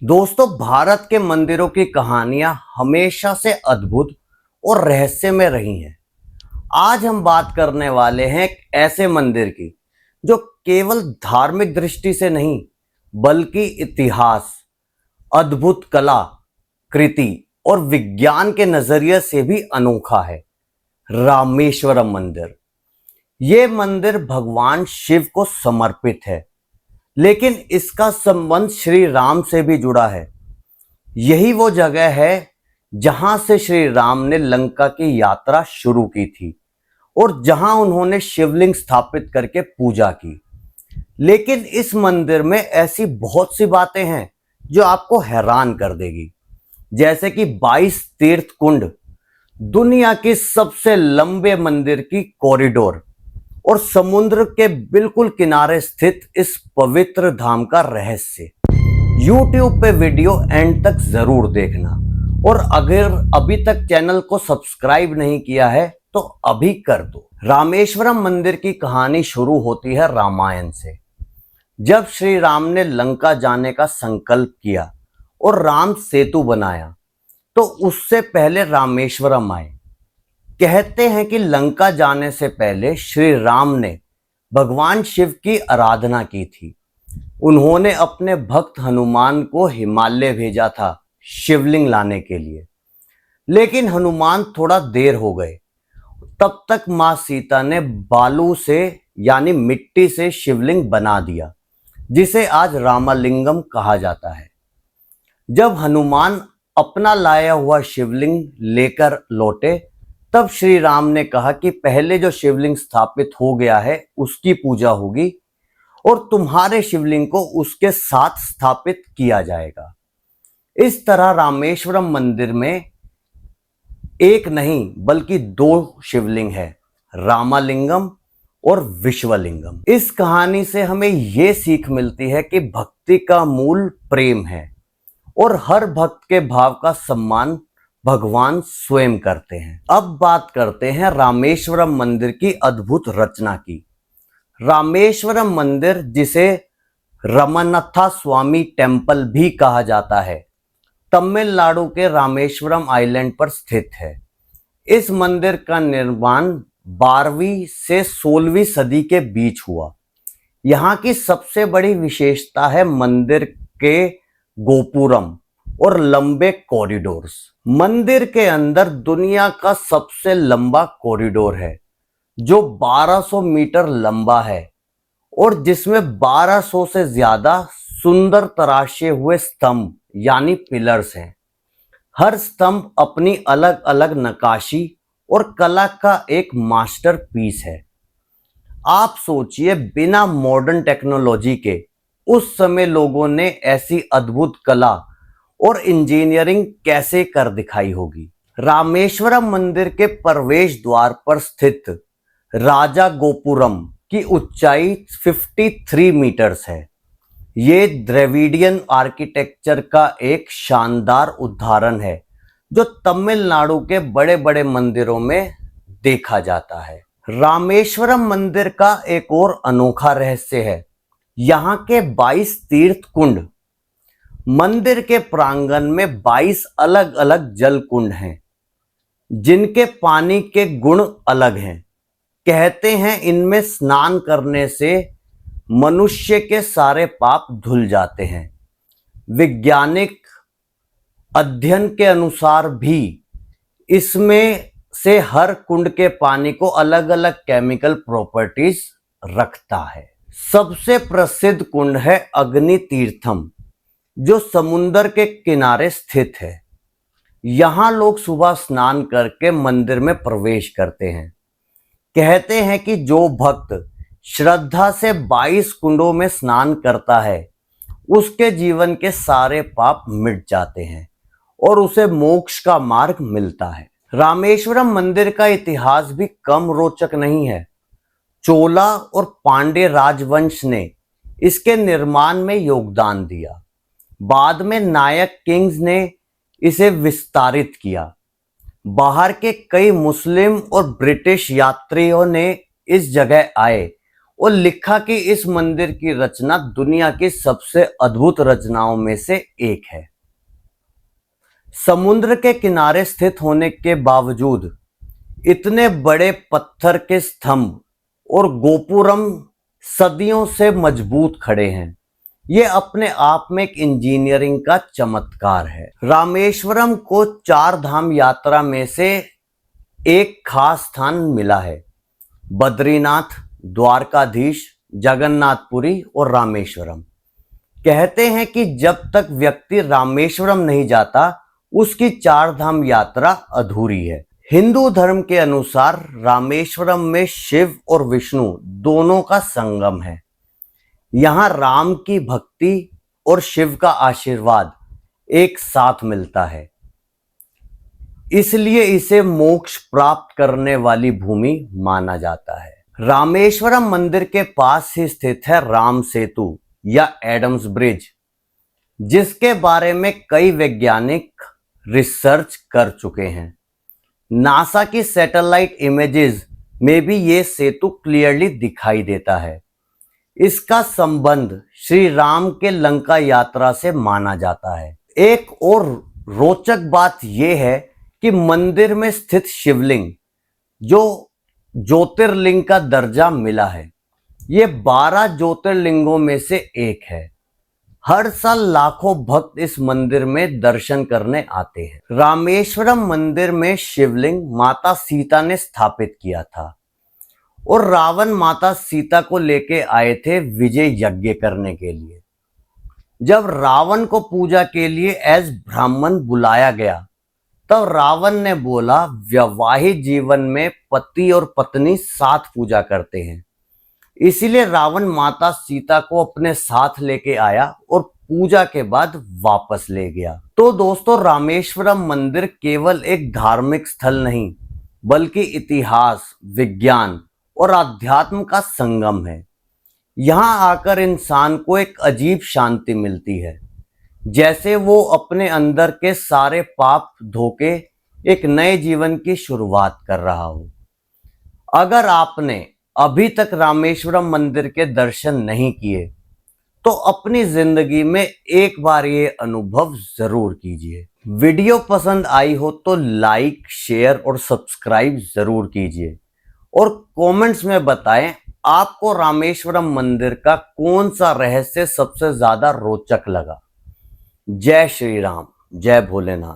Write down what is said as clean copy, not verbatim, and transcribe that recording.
दोस्तों, भारत के मंदिरों की कहानियां हमेशा से अद्भुत और रहस्यमय रही हैं। आज हम बात करने वाले हैं एक ऐसे मंदिर की जो केवल धार्मिक दृष्टि से नहीं बल्कि इतिहास, अद्भुत कला कृति और विज्ञान के नजरिए से भी अनोखा है। रामेश्वरम मंदिर। ये मंदिर भगवान शिव को समर्पित है, लेकिन इसका संबंध श्री राम से भी जुड़ा है। यही वो जगह है जहां से श्री राम ने लंका की यात्रा शुरू की थी और जहां उन्होंने शिवलिंग स्थापित करके पूजा की। लेकिन इस मंदिर में ऐसी बहुत सी बातें हैं जो आपको हैरान कर देगी, जैसे कि 22 तीर्थ कुंड, दुनिया की सबसे लंबे मंदिर की कॉरिडोर और समुद्र के बिल्कुल किनारे स्थित इस पवित्र धाम का रहस्य। YouTube पे वीडियो एंड तक जरूर देखना, और अगर अभी तक चैनल को सब्सक्राइब नहीं किया है तो अभी कर दो। रामेश्वरम मंदिर की कहानी शुरू होती है रामायण से। जब श्री राम ने लंका जाने का संकल्प किया और राम सेतु बनाया, तो उससे पहले रामेश्वरम आए। कहते हैं कि लंका जाने से पहले श्री राम ने भगवान शिव की आराधना की थी। उन्होंने अपने भक्त हनुमान को हिमालय भेजा था शिवलिंग लाने के लिए, लेकिन हनुमान थोड़ा देर हो गए। तब तक मां सीता ने बालू से यानी मिट्टी से शिवलिंग बना दिया, जिसे आज रामलिंगम कहा जाता है। जब हनुमान अपना लाया हुआ शिवलिंग लेकर लौटे, तब श्री राम ने कहा कि पहले जो शिवलिंग स्थापित हो गया है उसकी पूजा होगी और तुम्हारे शिवलिंग को उसके साथ स्थापित किया जाएगा। इस तरह रामेश्वरम मंदिर में एक नहीं बल्कि 2 शिवलिंग है, रामलिंगम और विश्वलिंगम। इस कहानी से हमें यह सीख मिलती है कि भक्ति का मूल प्रेम है और हर भक्त के भाव का सम्मान भगवान स्वयं करते हैं। अब बात करते हैं रामेश्वरम मंदिर की अद्भुत रचना की। रामेश्वरम मंदिर, जिसे रमन्नाथ स्वामी टेम्पल भी कहा जाता है, तमिलनाडु के रामेश्वरम आइलैंड पर स्थित है। इस मंदिर का निर्माण 12वीं से 16वीं सदी के बीच हुआ। यहाँ की सबसे बड़ी विशेषता है मंदिर के गोपुरम और लंबे कॉरिडोर्स। मंदिर के अंदर दुनिया का सबसे लंबा कॉरिडोर है जो 1200 मीटर लंबा है और जिसमें 1200 से ज्यादा सुंदर तराशे हुए स्तंभ यानी पिलर्स हैं। हर स्तंभ अपनी अलग अलग नक्काशी और कला का एक मास्टरपीस है। आप सोचिए, बिना मॉडर्न टेक्नोलॉजी के उस समय लोगों ने ऐसी अद्भुत कला और इंजीनियरिंग कैसे कर दिखाई होगी। रामेश्वरम मंदिर के प्रवेश द्वार पर स्थित राजा गोपुरम की ऊंचाई 53 मीटर्स है। ये द्रविडियन आर्किटेक्चर का एक शानदार उदाहरण है जो तमिलनाडु के बड़े बड़े मंदिरों में देखा जाता है। रामेश्वरम मंदिर का एक और अनोखा रहस्य है यहाँ के 22 तीर्थ कुंड। मंदिर के प्रांगण में 22 अलग अलग जल कुंड हैं जिनके पानी के गुण अलग हैं। कहते हैं इनमें स्नान करने से मनुष्य के सारे पाप धुल जाते हैं। वैज्ञानिक अध्ययन के अनुसार भी इसमें से हर कुंड के पानी को अलग अलग केमिकल प्रॉपर्टीज रखता है। सबसे प्रसिद्ध कुंड है अग्नि तीर्थम, जो समुद्र के किनारे स्थित है। यहां लोग सुबह स्नान करके मंदिर में प्रवेश करते हैं। कहते हैं कि जो भक्त श्रद्धा से 22 कुंडों में स्नान करता है उसके जीवन के सारे पाप मिट जाते हैं और उसे मोक्ष का मार्ग मिलता है। रामेश्वरम मंदिर का इतिहास भी कम रोचक नहीं है। चोला और पांड्य राजवंश ने इसके निर्माण में योगदान दिया। बाद में नायक किंग्स ने इसे विस्तारित किया। बाहर के कई मुस्लिम और ब्रिटिश यात्रियों ने इस जगह आए और लिखा कि इस मंदिर की रचना दुनिया की सबसे अद्भुत रचनाओं में से एक है। समुद्र के किनारे स्थित होने के बावजूद इतने बड़े पत्थर के स्तंभ और गोपुरम सदियों से मजबूत खड़े हैं। ये अपने आप में एक इंजीनियरिंग का चमत्कार है। रामेश्वरम को चार धाम यात्रा में से एक खास स्थान मिला है। बद्रीनाथ, द्वारकाधीश, जगन्नाथपुरी और रामेश्वरम। कहते हैं कि जब तक व्यक्ति रामेश्वरम नहीं जाता उसकी चार धाम यात्रा अधूरी है। हिंदू धर्म के अनुसार रामेश्वरम में शिव और विष्णु दोनों का संगम है। यहां राम की भक्ति और शिव का आशीर्वाद एक साथ मिलता है, इसलिए इसे मोक्ष प्राप्त करने वाली भूमि माना जाता है। रामेश्वरम मंदिर के पास ही स्थित है राम सेतु या एडम्स ब्रिज, जिसके बारे में कई वैज्ञानिक रिसर्च कर चुके हैं। नासा की सैटेलाइट इमेजेस में भी ये सेतु क्लियरली दिखाई देता है। इसका संबंध श्री राम के लंका यात्रा से माना जाता है। एक और रोचक बात यह है कि मंदिर में स्थित शिवलिंग जो ज्योतिर्लिंग का दर्जा मिला है, ये 12 ज्योतिर्लिंगों में से एक है। हर साल लाखों भक्त इस मंदिर में दर्शन करने आते हैं। रामेश्वरम मंदिर में शिवलिंग माता सीता ने स्थापित किया था और रावण माता सीता को लेके आए थे विजय यज्ञ करने के लिए। जब रावण को पूजा के लिए एज ब्राह्मण बुलाया गया तब रावण ने बोला, वैवाहिक जीवन में पति और पत्नी साथ पूजा करते हैं, इसीलिए रावण माता सीता को अपने साथ लेके आया और पूजा के बाद वापस ले गया। तो दोस्तों, रामेश्वरम मंदिर केवल एक धार्मिक स्थल नहीं बल्कि इतिहास, विज्ञान और अध्यात्म का संगम है। यहां आकर इंसान को एक अजीब शांति मिलती है, जैसे वो अपने अंदर के सारे पाप धोके एक नए जीवन की शुरुआत कर रहा हो। अगर आपने अभी तक रामेश्वरम मंदिर के दर्शन नहीं किए तो अपनी जिंदगी में एक बार ये अनुभव जरूर कीजिए। वीडियो पसंद आई हो तो लाइक, शेयर और सब्सक्राइब जरूर कीजिए और कमेंट्स में बताएं आपको रामेश्वरम मंदिर का कौन सा रहस्य सबसे ज्यादा रोचक लगा। जय श्री राम, जय भोलेनाथ।